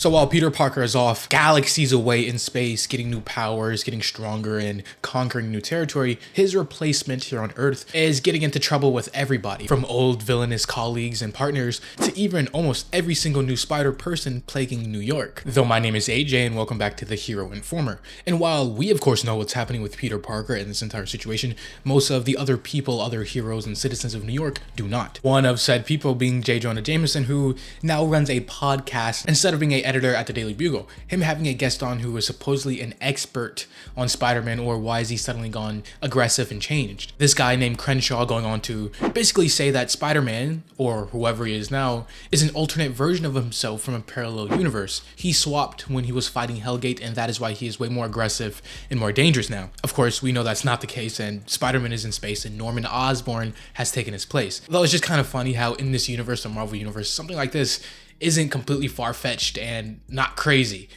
So while Peter Parker is off galaxies away in space, getting new powers, getting stronger, and conquering new territory, his replacement here on Earth is getting into trouble with everybody, from old villainous colleagues and partners to even almost every single new spider person plaguing New York. Though my name is AJ and welcome back to The Hero Informer. And while we of course know what's happening with Peter Parker in this entire situation, most of the other people, other heroes and citizens of New York do not. One of said people being J. Jonah Jameson, who now runs a podcast instead of being an editor at the Daily Bugle. Him having a guest on who is supposedly an expert on Spider-Man, or why is he suddenly gone aggressive and changed. This guy named Crenshaw going on to basically say that Spider-Man, or whoever he is now, is an alternate version of himself from a parallel universe. He swapped when he was fighting Hellgate, and that is why he is way more aggressive and more dangerous now. Of course, we know that's not the case, and Spider-Man is in space and Norman Osborn has taken his place. Though it's just kind of funny how in this universe, the Marvel universe, something like this isn't completely far-fetched and not crazy,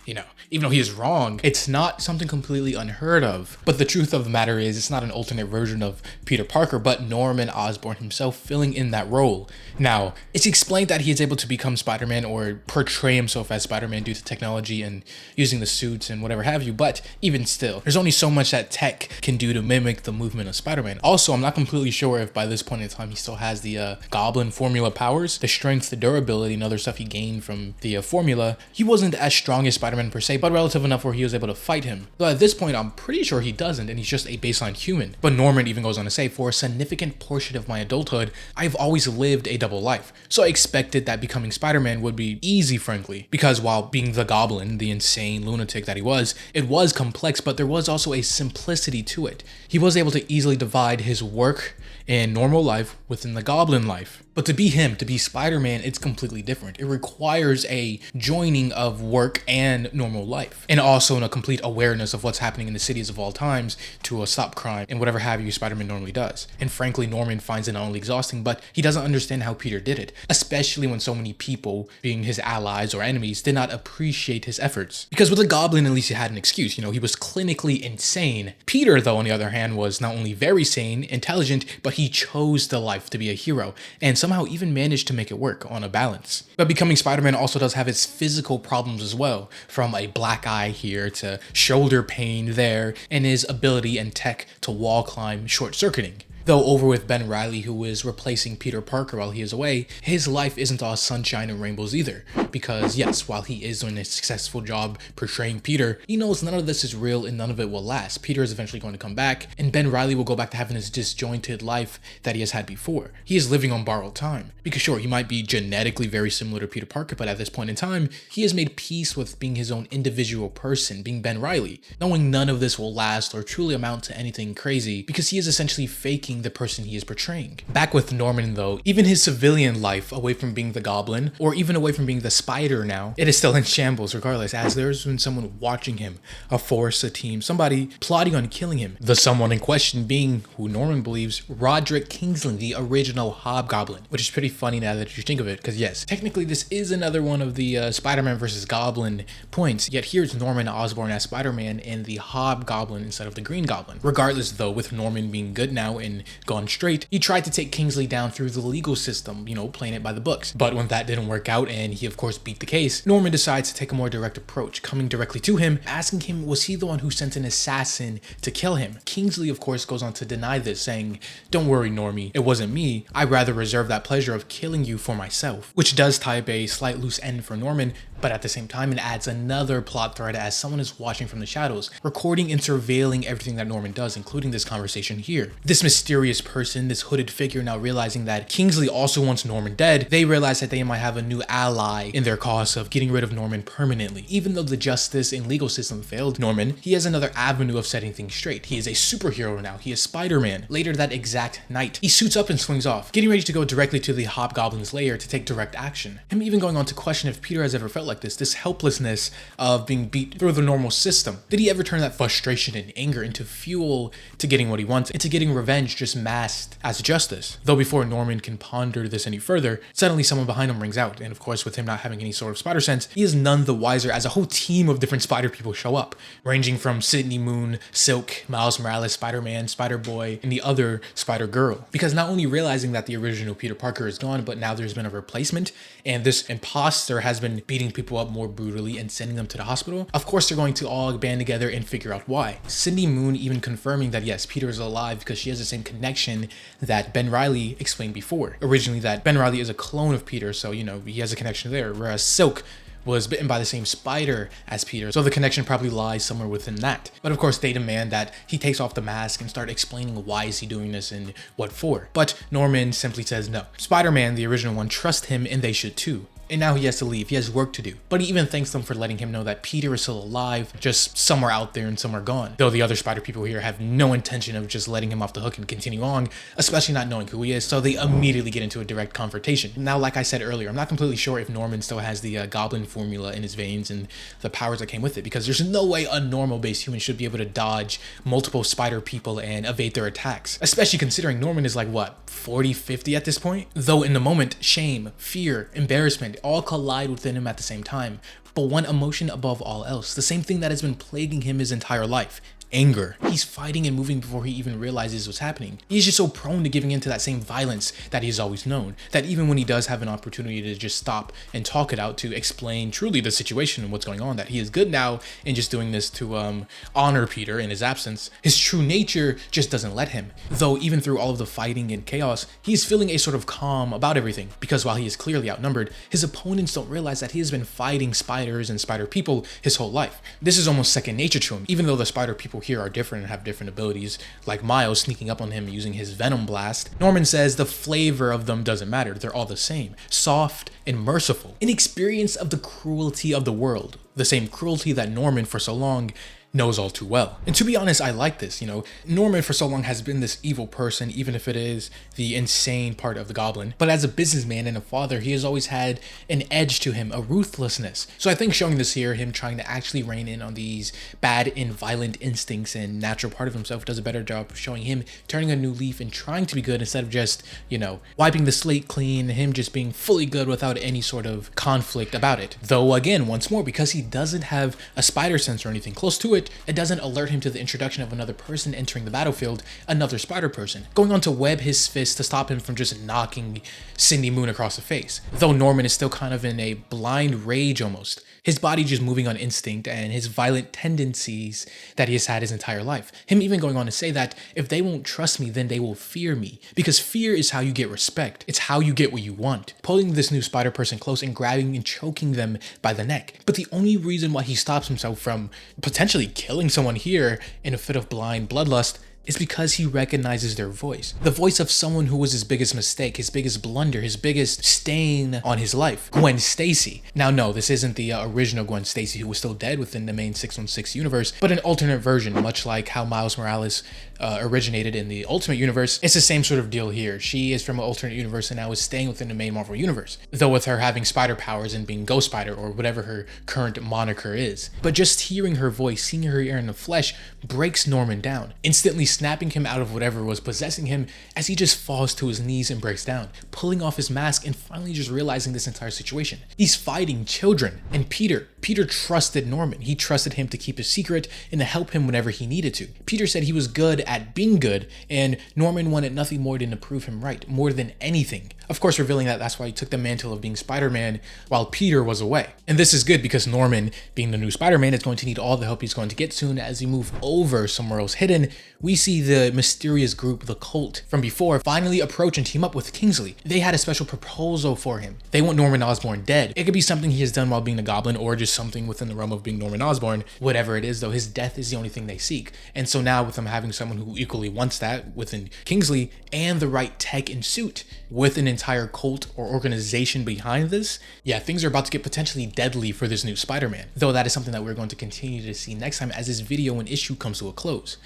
even though he is wrong, it's not something completely unheard of. But the truth of the matter is, it's not an alternate version of Peter Parker, but Norman Osborn himself filling in that role. Now, it's explained that he is able to become Spider-Man or portray himself as Spider-Man due to technology and using the suits and whatever have you, but even still, there's only so much that tech can do to mimic the movement of Spider-Man. Also, I'm not completely sure if by this point in time he still has the Goblin formula powers, the strength, the durability, and other stuff he gained from the formula. He wasn't as strong as Spider-Man per se, but relative enough where he was able to fight him. Though at this point, I'm pretty sure he doesn't, and he's just a baseline human. But Norman even goes on to say, for a significant portion of my adulthood, I've always lived a double life. So I expected that becoming Spider-Man would be easy, frankly, because while being the Goblin, the insane lunatic that he was, it was complex, but there was also a simplicity to it. He was able to easily divide his work and normal life within the Goblin life. But to be him, to be Spider-Man, it's completely different. It requires a joining of work and normal life, and also in a complete awareness of what's happening in the cities of all times to stop crime and whatever have you Spider-Man normally does. And frankly, Norman finds it not only exhausting, but he doesn't understand how Peter did it, especially when so many people, being his allies or enemies, did not appreciate his efforts. Because with the Goblin, at least he had an excuse, he was clinically insane. Peter, though, on the other hand, was not only very sane, intelligent, but he chose the life to be a hero, and somehow even managed to make it work on a balance. But becoming Spider-Man also does have its physical problems as well, from a black eye here to shoulder pain there, and his ability and tech to wall climb short-circuiting. Though over with Ben Reilly, who is replacing Peter Parker while he is away, his life isn't all sunshine and rainbows either. Because yes, while he is doing a successful job portraying Peter, he knows none of this is real and none of it will last. Peter is eventually going to come back, and Ben Reilly will go back to having his disjointed life that he has had before. He is living on borrowed time. Because sure, he might be genetically very similar to Peter Parker, but at this point in time, he has made peace with being his own individual person, being Ben Reilly, knowing none of this will last or truly amount to anything crazy, because he is essentially faking the person he is portraying. Back with Norman though, even his civilian life, away from being the Goblin, or even away from being the Spider now, it is still in shambles regardless, as there's been someone watching him, a force, a team, somebody plotting on killing him. The someone in question being, who Norman believes, Roderick Kingsley, the original Hobgoblin, which is pretty funny now that you think of it, because yes, technically this is another one of the Spider-Man versus Goblin points, yet here's Norman Osborn as Spider-Man and the Hobgoblin instead of the Green Goblin. Regardless though, with Norman being good now and gone straight, he tried to take Kingsley down through the legal system, playing it by the books. But when that didn't work out and he of course beat the case, Norman decides to take a more direct approach, coming directly to him, asking him was he the one who sent an assassin to kill him. Kingsley of course goes on to deny this, saying, "Don't worry, Normie, it wasn't me. I'd rather reserve that pleasure of killing you for myself," which does tie up a slight loose end for Norman, but at the same time it adds another plot thread as someone is watching from the shadows, recording and surveilling everything that Norman does, including this conversation here. This mysterious person, this hooded figure, now realizing that Kingsley also wants Norman dead, they realize that they might have a new ally in their cause of getting rid of Norman permanently. Even though the justice and legal system failed Norman, he has another avenue of setting things straight. He is a superhero now. He is Spider-Man. Later that exact night, he suits up and swings off, getting ready to go directly to the Hobgoblin's lair to take direct action. Him even going on to question if Peter has ever felt like this helplessness of being beat through the normal system. Did he ever turn that frustration and anger into fuel to getting what he wants, into getting revenge just masked as justice? Though before Norman can ponder this any further, suddenly someone behind him rings out, and of course with him not having any sort of spider sense, he is none the wiser as a whole team of different spider people show up, ranging from Sydney Moon, Silk, Miles Morales, Spider-Man, Spider-Boy, and the other Spider-Girl. Because not only realizing that the original Peter Parker is gone, but now there's been a replacement, and this imposter has been beating people up more brutally and sending them to the hospital, of course they're going to all band together and figure out why. Cindy Moon even confirming that yes, Peter is alive because she has the same connection that Ben Reilly explained before. Originally that Ben Reilly is a clone of Peter, so you know, he has a connection there, whereas Silk was bitten by the same spider as Peter, so the connection probably lies somewhere within that. But of course they demand that he takes off the mask and start explaining why is he doing this and what for. But Norman simply says no. Spider-Man, the original one, trust him and they should too. And now he has to leave, he has work to do. But he even thanks them for letting him know that Peter is still alive, just somewhere out there and somewhere gone. Though the other spider people here have no intention of just letting him off the hook and continue on, especially not knowing who he is, so they immediately get into a direct confrontation. Now, like I said earlier, I'm not completely sure if Norman still has the goblin formula in his veins and the powers that came with it, because there's no way a normal-based human should be able to dodge multiple spider people and evade their attacks, especially considering Norman is like, what, 40, 50 at this point? Though in the moment, shame, fear, embarrassment, all collide within him at the same time, but one emotion above all else, the same thing that has been plaguing him his entire life: anger. He's fighting and moving before he even realizes what's happening. He's just so prone to giving into that same violence that he's always known, that even when he does have an opportunity to just stop and talk it out to explain truly the situation and what's going on, that he is good now and just doing this to honor Peter in his absence, his true nature just doesn't let him. Though even through all of the fighting and chaos, he's feeling a sort of calm about everything, because while he is clearly outnumbered, his opponents don't realize that he has been fighting spiders and spider people his whole life. This is almost second nature to him, even though the spider people here are different and have different abilities, like Miles sneaking up on him using his venom blast. Norman says the flavor of them doesn't matter, they're all the same, soft and merciful, an experience of the cruelty of the world, the same cruelty that Norman for so long knows all too well. And to be honest, I like this. You know, Norman for so long has been this evil person, even if it is the insane part of the Goblin. But as a businessman and a father, he has always had an edge to him, a ruthlessness. So I think showing this here, him trying to actually rein in on these bad and violent instincts and natural part of himself, does a better job of showing him turning a new leaf and trying to be good instead of just, you know, wiping the slate clean, him just being fully good without any sort of conflict about it. Though again, once more, because he doesn't have a spider sense or anything close to it, it doesn't alert him to the introduction of another person entering the battlefield, another spider person, going on to web his fist to stop him from just knocking Cindy Moon across the face. Though Norman is still kind of in a blind rage almost, his body just moving on instinct and his violent tendencies that he has had his entire life. Him even going on to say that if they won't trust me, then they will fear me, because fear is how you get respect. It's how you get what you want. Pulling this new spider person close and grabbing and choking them by the neck. But the only reason why he stops himself from potentially killing someone here in a fit of blind bloodlust is because he recognizes their voice. The voice of someone who was his biggest mistake, his biggest blunder, his biggest stain on his life, Gwen Stacy. Now, no, this isn't the original Gwen Stacy who was still dead within the main 616 universe, but an alternate version, much like how Miles Morales originated in the Ultimate Universe. It's the same sort of deal here. She is from an alternate universe and now is staying within the main Marvel Universe, though with her having spider powers and being Ghost Spider or whatever her current moniker is. But just hearing her voice, seeing her here in the flesh, breaks Norman down, instantly snapping him out of whatever was possessing him as he just falls to his knees and breaks down, pulling off his mask and finally just realizing this entire situation. He's fighting children, and Peter trusted Norman. He trusted him to keep his secret and to help him whenever he needed to. Peter said he was good at being good, and Norman wanted nothing more than to prove him right, more than anything. Of course, revealing that that's why he took the mantle of being Spider-Man while Peter was away. And this is good because Norman, being the new Spider-Man, is going to need all the help he's going to get soon. As he move over somewhere else hidden, we see the mysterious group, the Cult, from before finally approach and team up with Kingsley. They had a special proposal for him. They want Norman Osborn dead. It could be something he has done while being a Goblin, or just something within the realm of being Norman Osborn. Whatever it is, though, his death is the only thing they seek. And so now with them having someone who equally wants that within Kingsley, and the right tech and suit with an entire cult or organization behind this, yeah, things are about to get potentially deadly for this new Spider-Man. Though that is something that we're going to continue to see next time as this video and issue comes to a close.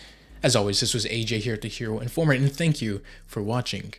As always, this was AJ here at The Hero Informer, and thank you for watching.